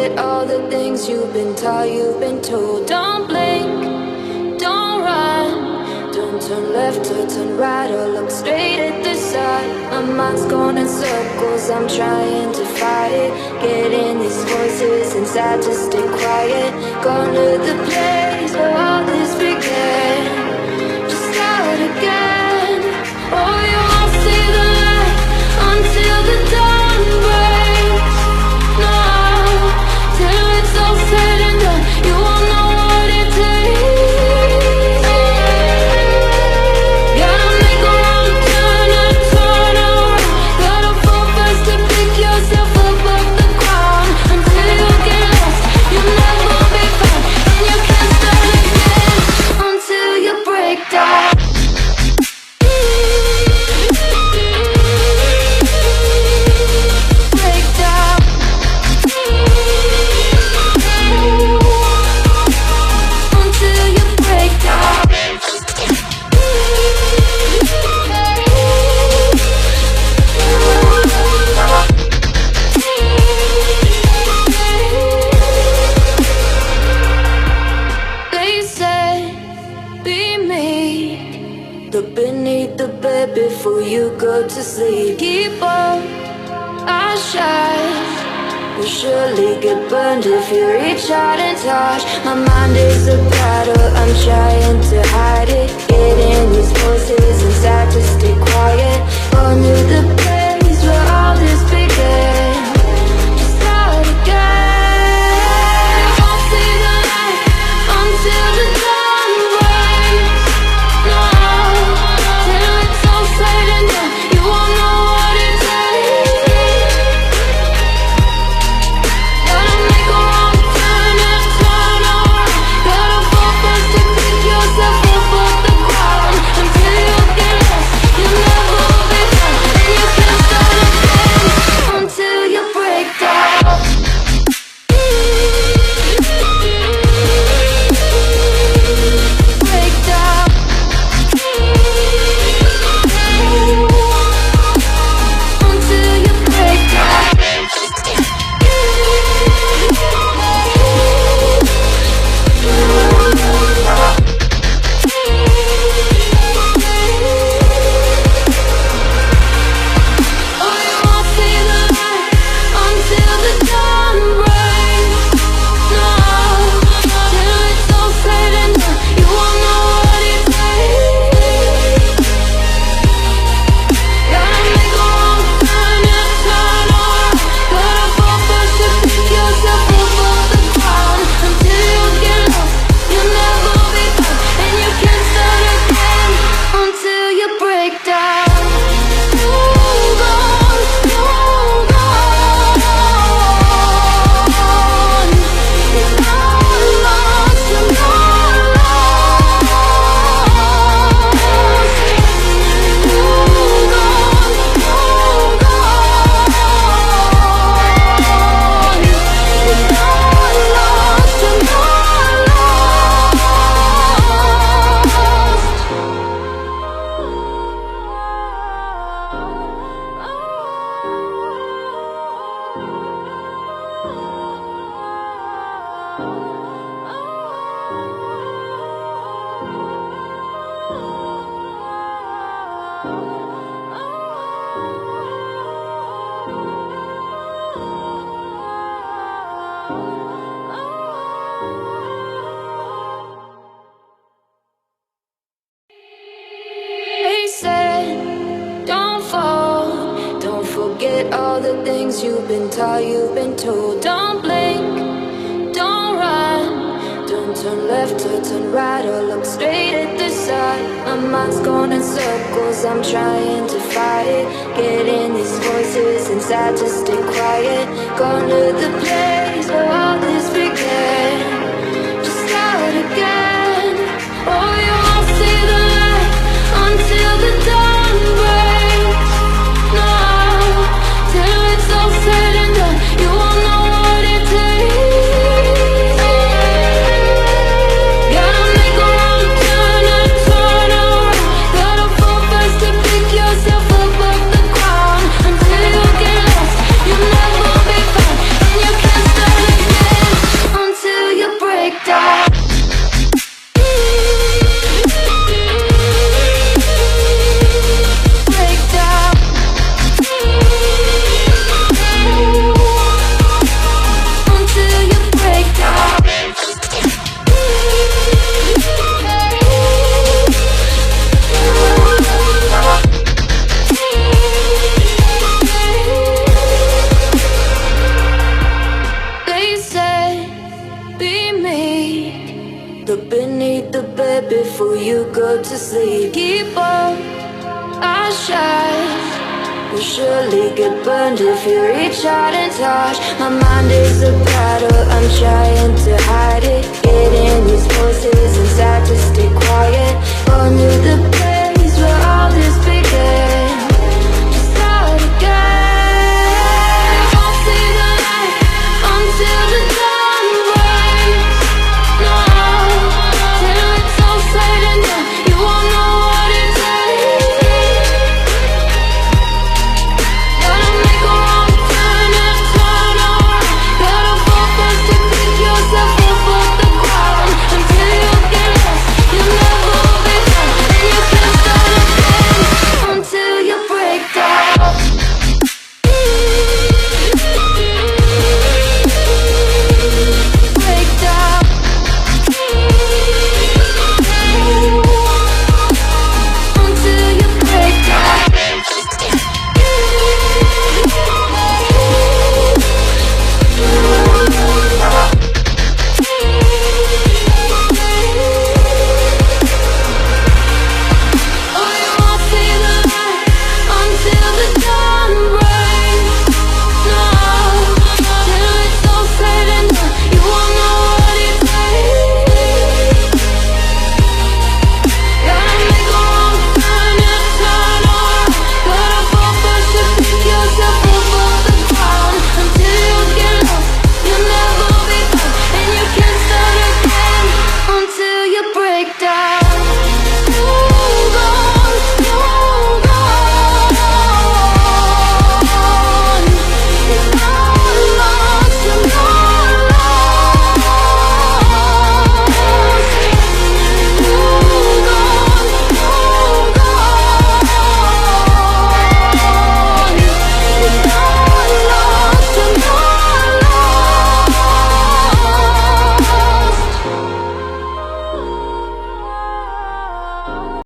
forget all the things you've been taught, you've been told. Don't blink, don't run, don't turn left or turn right or look straight at the sun. My mind's going in circles, I'm trying to fight it. Getting these voices inside to stay quiet. Gone to the place where all this began. Just start again. Oh, you won't see the light until the dawn breaks. No, till it's all said and done, you won't know what it takes. Gotta make a wrong turn and turn around. Gotta fall fast to pick yourself up off the ground. Until you get lost, you'll never be found. And you can't start again until you break down. Before you go to sleep, keep on our shine. You'll surely get burned if you reach out and touch. My mind is a battle, I'm trying to hide it. Getting these voices inside to stay quiet. On to the place where all this began. Just start again. You won't see the light until the dawn breaks. No, till it's all said and done, you won't know what it takes. Gotta make a wrong turn and turn around. Gotta fall fast to pick yourself up off the ground. Until you get lost, you'll never be found. And you can't start again until you break down. Break down. Until you break down. Oh, you won't see the light until the dawn breaks. No, till it's all said and done, you won't know what it takes. Gotta make a wrong turn and turn around. Gotta fall fast to pick yourself up off the ground. Until you get lost, you'll never be found. And you can't start again until you break down. Move on, move on. It's not lost, you're not lost. Move on, move on. It's not lost, you're not They said, don't fall, don't forget all the things you've been taught, you've been told. Don't blink, don't run, don't turn left or turn right or look straight at the sun. My mind's going in circles, I'm trying to fight it. Getting these voices inside to stay quiet. Gone to the place where all this began. Just start again. Oh, you won't see the light until the dawn breaks. No, till it's all said and done, you won't know what it takes. Gotta make a wrong turn and turn around. Gotta fall fast to pick yourself up off the ground. Until you get lost, you'll never be found. And you can't start again go to sleep. Keep on our shine. We'll surely get burned if you reach out and touch. My mind is a battle, I'm trying to hide it. Getting these voices inside to stay quiet. Under the bed